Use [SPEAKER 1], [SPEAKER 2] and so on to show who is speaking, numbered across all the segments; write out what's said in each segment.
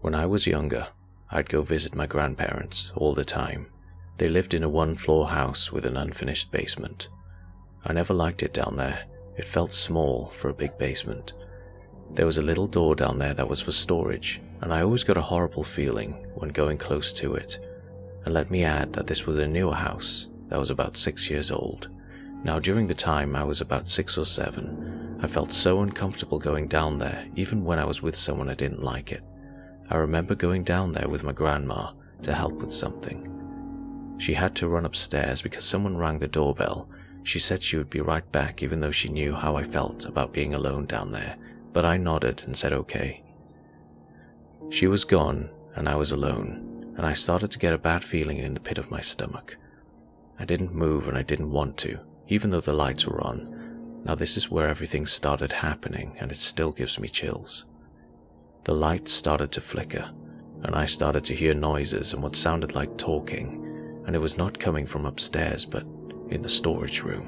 [SPEAKER 1] When I was younger, I'd go visit my grandparents all the time. They lived in a one-floor house with an unfinished basement. I never liked it down there. It felt small for a big basement. There was a little door down there that was for storage, and I always got a horrible feeling when going close to it. And let me add that this was a newer house that was about 6 years old. Now, during the time I was about 6 or 7, I felt so uncomfortable going down there, even when I was with someone I didn't like it. I remember going down there with my grandma to help with something. She had to run upstairs because someone rang the doorbell. She said she would be right back, even though she knew how I felt about being alone down there, but I nodded and said okay. She was gone and I was alone, and I started to get a bad feeling in the pit of my stomach. I didn't move and I didn't want to, even though the lights were on. Now this is where everything started happening, and it still gives me chills. The lights started to flicker, and I started to hear noises and what sounded like talking, and it was not coming from upstairs but in the storage room.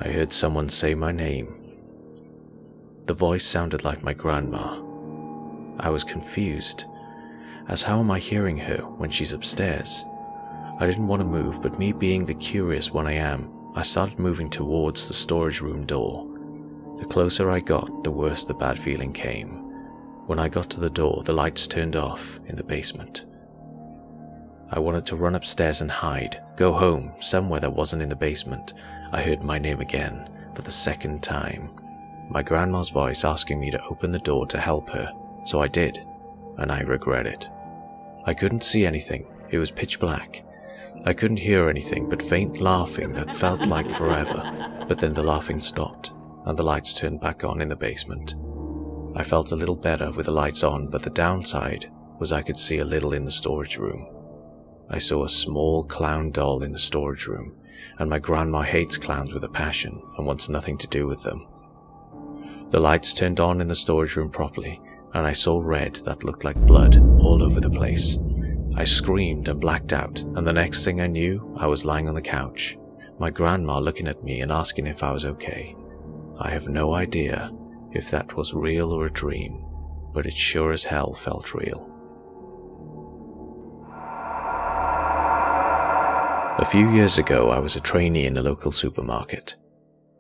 [SPEAKER 1] I heard someone say my name. The voice sounded like my grandma. I was confused, as how am I hearing her when she's upstairs? I didn't want to move, but me being the curious one I am, I started moving towards the storage room door. The closer I got, the worse the bad feeling came. When I got to the door, the lights turned off in the basement. I wanted to run upstairs and hide, go home, somewhere that wasn't in the basement. I heard my name again, for the second time. My grandma's voice asking me to open the door to help her, so I did, and I regret it. I couldn't see anything, it was pitch black. I couldn't hear anything but faint laughing that felt like forever, but then the laughing stopped, and the lights turned back on in the basement. I felt a little better with the lights on, but the downside was I could see a little in the storage room. I saw a small clown doll in the storage room, and my grandma hates clowns with a passion and wants nothing to do with them. The lights turned on in the storage room properly, and I saw red that looked like blood all over the place. I screamed and blacked out, and the next thing I knew, I was lying on the couch, my grandma looking at me and asking if I was okay. I have no idea if that was real or a dream, but it sure as hell felt real. A few years ago, I was a trainee in a local supermarket.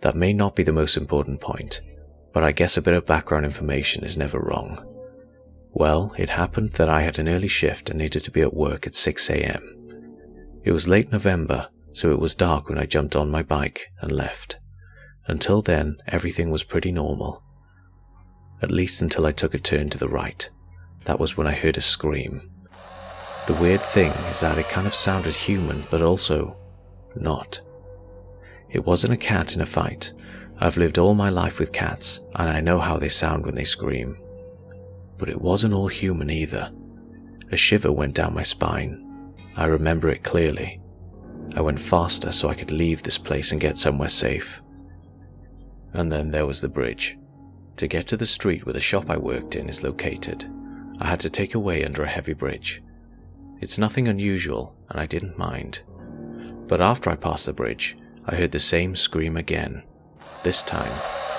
[SPEAKER 1] That may not be the most important point, but I guess a bit of background information is never wrong. Well, it happened that I had an early shift and needed to be at work at 6 a.m. It was late November, so it was dark when I jumped on my bike and left. Until then, everything was pretty normal. At least until I took a turn to the right. That was when I heard a scream. The weird thing is that it kind of sounded human, but also not. It wasn't a cat in a fight. I've lived all my life with cats, and I know how they sound when they scream. But it wasn't all human either. A shiver went down my spine. I remember it clearly. I went faster so I could leave this place and get somewhere safe. And then there was the bridge. To get to the street where the shop I worked in is located, I had to take a way under a heavy bridge. It's nothing unusual, and I didn't mind. But after I passed the bridge, I heard the same scream again, this time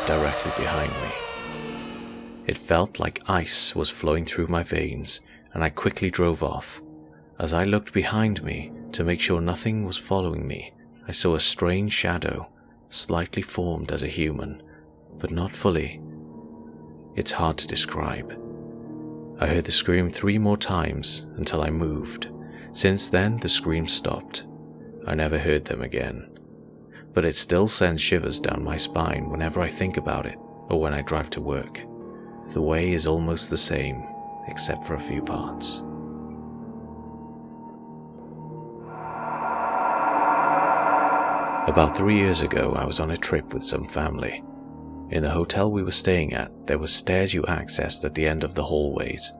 [SPEAKER 1] directly behind me. It felt like ice was flowing through my veins, and I quickly drove off. As I looked behind me to make sure nothing was following me, I saw a strange shadow, slightly formed as a human, but not fully. It's hard to describe. I heard the scream 3 more times until I moved. Since then, the scream stopped. I never heard them again. But it still sends shivers down my spine whenever I think about it or when I drive to work. The way is almost the same, except for a few parts. About 3 years ago, I was on a trip with some family. In the hotel we were staying at, there were stairs you accessed at the end of the hallways,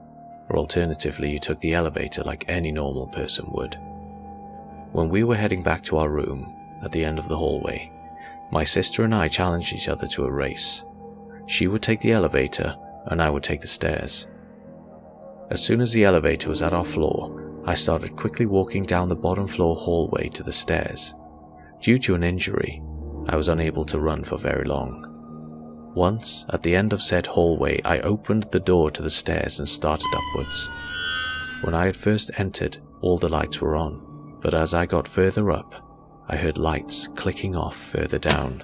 [SPEAKER 1] or alternatively you took the elevator like any normal person would. When we were heading back to our room, at the end of the hallway, my sister and I challenged each other to a race. She would take the elevator, and I would take the stairs. As soon as the elevator was at our floor, I started quickly walking down the bottom floor hallway to the stairs. Due to an injury, I was unable to run for very long. Once, at the end of said hallway, I opened the door to the stairs and started upwards. When I had first entered, all the lights were on, but as I got further up, I heard lights clicking off further down.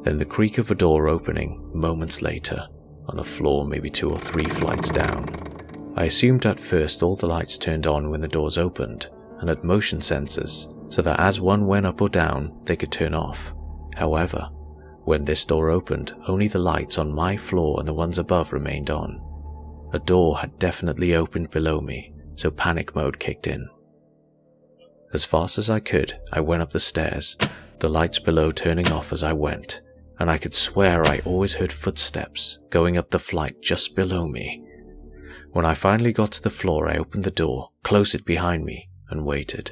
[SPEAKER 1] Then the creak of a door opening moments later, on a floor maybe 2 or 3 flights down. I assumed at first all the lights turned on when the doors opened, and had motion sensors, so that as one went up or down, they could turn off. However, when this door opened, only the lights on my floor and the ones above remained on. A door had definitely opened below me, so panic mode kicked in. As fast as I could, I went up the stairs, the lights below turning off as I went, and I could swear I always heard footsteps going up the flight just below me. When I finally got to the floor, I opened the door, closed it behind me, and waited.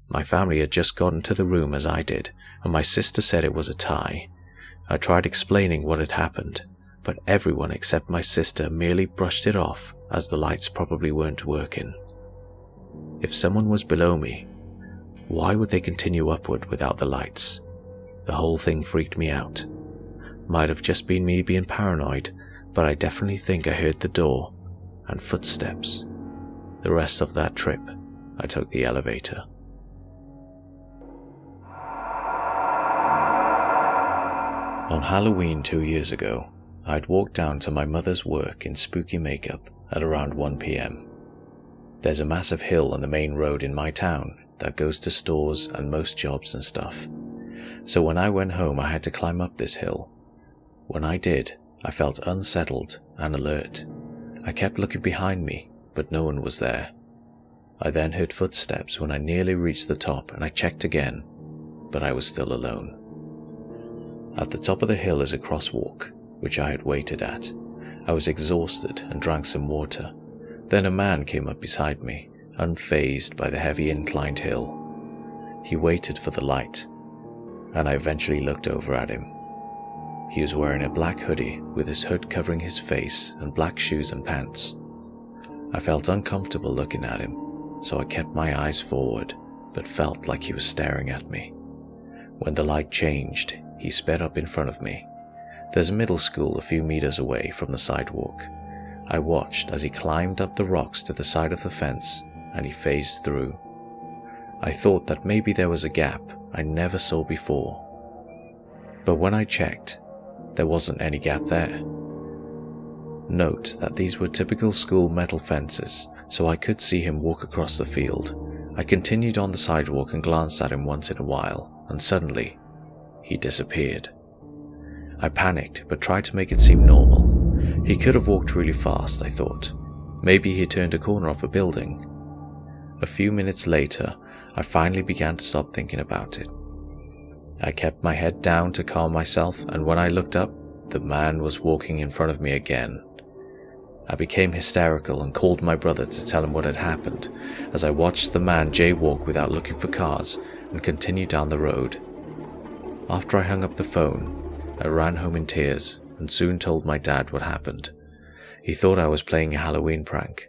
[SPEAKER 1] My family had just gotten to the room as I did, and my sister said it was a tie. I tried explaining what had happened, but everyone except my sister merely brushed it off as the lights probably weren't working. If someone was below me, why would they continue upward without the lights? The whole thing freaked me out. Might have just been me being paranoid, but I definitely think I heard the door and footsteps. The rest of that trip, I took the elevator. On Halloween 2 years ago, I'd walked down to my mother's work in spooky makeup at around 1 PM. There's a massive hill on the main road in my town that goes to stores and most jobs and stuff. So when I went home, I had to climb up this hill. When I did, I felt unsettled and alert. I kept looking behind me, but no one was there. I then heard footsteps when I nearly reached the top, and I checked again, but I was still alone. At the top of the hill is a crosswalk, which I had waited at. I was exhausted and drank some water. Then a man came up beside me, unfazed by the heavy inclined hill. He waited for the light, and I eventually looked over at him. He was wearing a black hoodie with his hood covering his face and black shoes and pants. I felt uncomfortable looking at him, so I kept my eyes forward, but felt like he was staring at me. When the light changed, he sped up in front of me. There's a middle school a few meters away from the sidewalk. I watched as he climbed up the rocks to the side of the fence, and he phased through. I thought that maybe there was a gap I never saw before. But when I checked, there wasn't any gap there. Note that these were typical school metal fences, so I could see him walk across the field. I continued on the sidewalk and glanced at him once in a while, and suddenly, he disappeared. I panicked, but tried to make it seem normal. He could have walked really fast, I thought. Maybe he turned a corner of a building. A few minutes later, I finally began to stop thinking about it. I kept my head down to calm myself, and when I looked up, the man was walking in front of me again. I became hysterical and called my brother to tell him what had happened, as I watched the man jaywalk without looking for cars and continue down the road. After I hung up the phone, I ran home in tears and soon told my dad what happened. He thought I was playing a Halloween prank.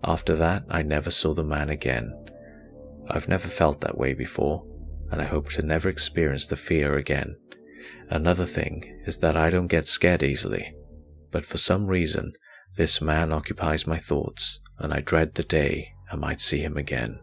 [SPEAKER 1] After that, I never saw the man again. I've never felt that way before, and I hope to never experience the fear again. Another thing is that I don't get scared easily, but for some reason, this man occupies my thoughts, and I dread the day I might see him again.